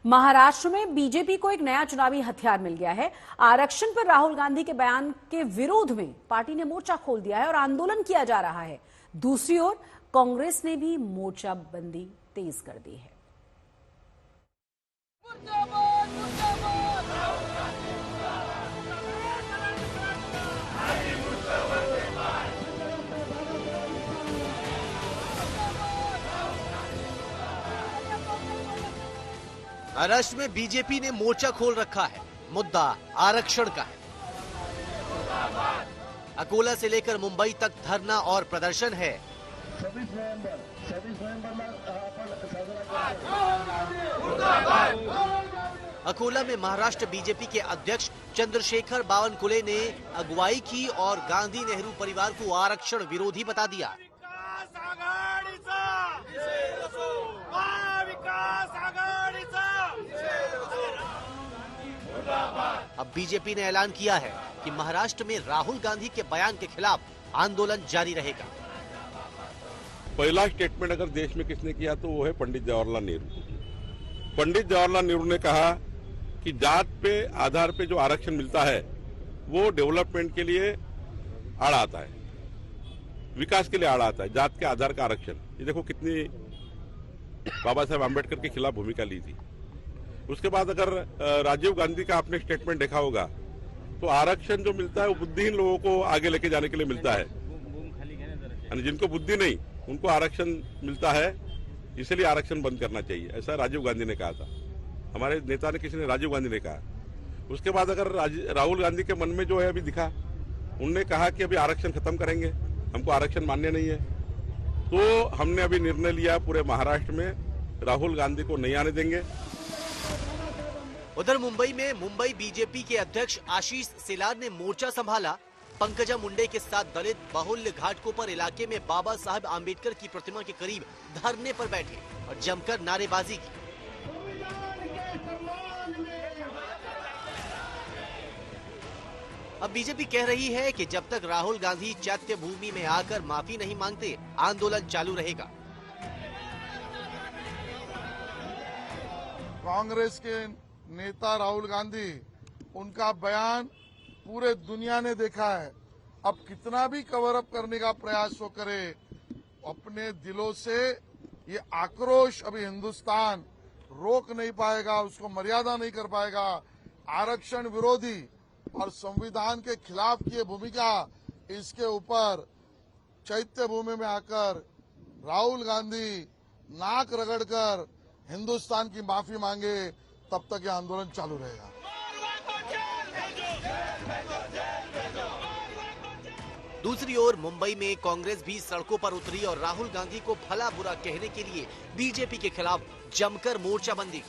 महाराष्ट्र में बीजेपी को एक नया चुनावी हथियार मिल गया है। आरक्षण पर राहुल गांधी के बयान के विरोध में पार्टी ने मोर्चा खोल दिया है और आंदोलन किया जा रहा है। दूसरी ओर कांग्रेस ने भी मोर्चाबंदी तेज कर दी है। महाराष्ट्र में बीजेपी ने मोर्चा खोल रखा है। मुद्दा आरक्षण का है। अकोला से लेकर मुंबई तक धरना और प्रदर्शन है। अकोला में महाराष्ट्र बीजेपी के अध्यक्ष चंद्रशेखर बावनकुले ने अगुवाई की और गांधी नेहरू परिवार को आरक्षण विरोधी बता दिया। अब बीजेपी ने ऐलान किया है कि महाराष्ट्र में राहुल गांधी के बयान के खिलाफ आंदोलन जारी रहेगा। पहला स्टेटमेंट अगर देश में किसने किया तो वो है पंडित जवाहरलाल नेहरू। पंडित जवाहरलाल नेहरू ने कहा कि जात पे आधार पे जो आरक्षण मिलता है वो डेवलपमेंट के लिए आड़ आता है, विकास के लिए आड़ आता है। जात के आधार का आरक्षण, ये देखो कितनी बाबा साहेब आम्बेडकर के खिलाफ भूमिका ली थी। उसके बाद अगर राजीव गांधी का आपने स्टेटमेंट देखा होगा तो आरक्षण जो मिलता है वो बुद्धिहीन लोगों को आगे लेके जाने के लिए मिलता है, यानी जिनको बुद्धि नहीं उनको आरक्षण मिलता है, इसलिए आरक्षण बंद करना चाहिए, ऐसा राजीव गांधी ने कहा था। हमारे नेता ने, किसी ने, राजीव गांधी ने कहा। उसके बाद अगर राहुल गांधी के मन में जो है अभी दिखा, उनने कहा कि अभी आरक्षण खत्म करेंगे, हमको आरक्षण मान्य नहीं है, तो हमने अभी निर्णय लिया पूरे महाराष्ट्र में राहुल गांधी को नहीं आने देंगे। उधर मुंबई में मुंबई बीजेपी के अध्यक्ष आशीष सिलार ने मोर्चा संभाला। पंकजा मुंडे के साथ दलित बाहुल्य घाटकोपर इलाके में बाबा साहब आम्बेडकर की प्रतिमा के करीब धरने पर बैठे और जमकर नारेबाजी की। अब बीजेपी कह रही है कि जब तक राहुल गांधी चैत्य भूमि में आकर माफी नहीं मांगते, आंदोलन चालू रहेगा। कांग्रेस के नेता राहुल गांधी, उनका बयान पूरे दुनिया ने देखा है। अब कितना भी कवर अप करने का प्रयास वो करे, अपने दिलों से ये आक्रोश अभी हिंदुस्तान रोक नहीं पाएगा, उसको मर्यादा नहीं कर पाएगा। आरक्षण विरोधी और संविधान के खिलाफ की भूमिका, इसके ऊपर चैत्य भूमि में आकर राहुल गांधी नाक रगड़कर हिंदुस्तान की माफी मांगे, तब तक ये आंदोलन चालू रहेगा। दूसरी ओर मुंबई में कांग्रेस भी सड़कों पर उतरी और राहुल गांधी को भला बुरा कहने के लिए बीजेपी के खिलाफ जमकर मोर्चाबंदी।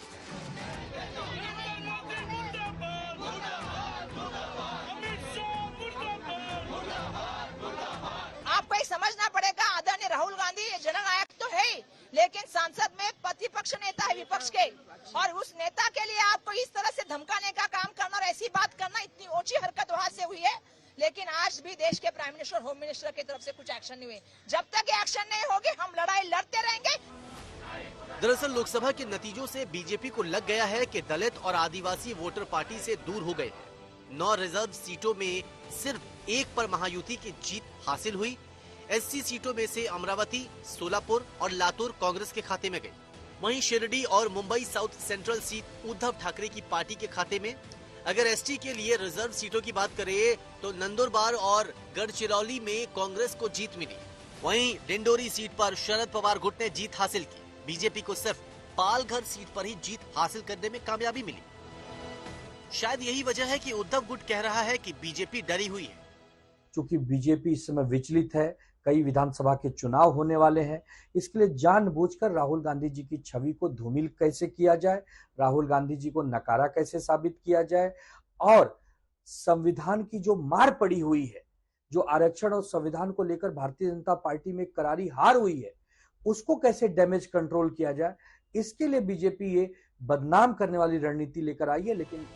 आपको ये समझना पड़ेगा, आदरणीय राहुल गांधी ये जननायक तो है, लेकिन संसद में प्रतिपक्ष नेता है विपक्ष के, और उस नेता के लिए आपको इस तरह से धमकाने का काम करना और ऐसी बात करना, इतनी ऊंची हरकत वहां से हुई है। लेकिन आज भी देश के प्राइम मिनिस्टर, होम मिनिस्टर की तरफ से कुछ एक्शन नहीं हुए। जब तक ये एक्शन नहीं होगी, हम लड़ाई लड़ते रहेंगे। दरअसल लोकसभा के नतीजों से बीजेपी को लग गया है कि दलित और आदिवासी वोटर पार्टी से दूर हो गए। 9 रिजर्व सीटों में सिर्फ एक पर महायुति की जीत हासिल हुई। एससी सीटों में से अमरावती, सोलापुर और लातूर कांग्रेस के खाते में गई। वहीं शिरडी और Mumbai south central seat Uddhav Thackeray की पार्टी के खाते में। अगर एसटी के लिए रिजर्व सीटों की बात करें तो नंदुरबार और गढ़चिरौली में कांग्रेस को जीत मिली। वहीं डिंडोरी सीट पर शरद पवार गुट ने जीत हासिल की। बीजेपी को सिर्फ पालघर सीट पर ही जीत हासिल करने में कामयाबी मिली। शायद यही वजह है कि उद्धव गुट कह रहा है कि बीजेपी डरी हुई है। चूंकि बीजेपी इस समय विचलित है, कई विधानसभा के चुनाव होने वाले हैं, इसके लिए जानबूझकर राहुल गांधी जी की छवि को धूमिल कैसे किया जाए, राहुल गांधी जी को नकारा कैसे साबित किया जाए, और संविधान की जो मार पड़ी हुई है, जो आरक्षण और संविधान को लेकर भारतीय जनता पार्टी में करारी हार हुई है, उसको कैसे डैमेज कंट्रोल किया जाए, इसके लिए बीजेपी ये बदनाम करने वाली रणनीति लेकर आई है। लेकिन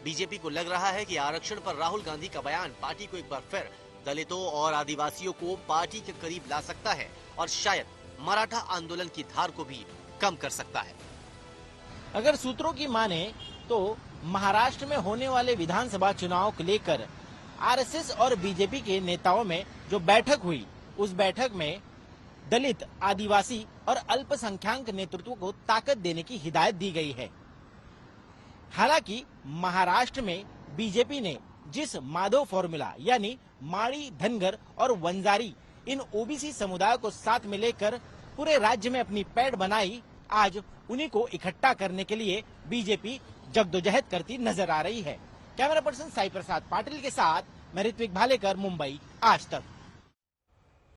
बीजेपी को लग रहा है कि आरक्षण पर राहुल गांधी का बयान पार्टी को एक बार फिर दलितों और आदिवासियों को पार्टी के करीब ला सकता है और शायद मराठा आंदोलन की धार को भी कम कर सकता है। अगर सूत्रों की माने तो महाराष्ट्र में होने वाले विधानसभा चुनाव को लेकर आरएसएस और बीजेपी के नेताओं में जो बैठक हुई, उस बैठक में दलित, आदिवासी और अल्पसंख्यक नेतृत्व को ताकत देने की हिदायत दी गई है। हालांकि महाराष्ट्र में बीजेपी ने जिस माधव फॉर्मूला यानी माड़ी, धनगर और वंजारी इन ओबीसी समुदाय को साथ में लेकर पूरे राज्य में अपनी पैठ बनाई, आज उन्हीं को इकट्ठा करने के लिए बीजेपी जद्दोजहद करती नजर आ रही है। कैमरा पर्सन साई प्रसाद पाटिल के साथ मैं ऋत्विक भालेकर, मुंबई, आज तक।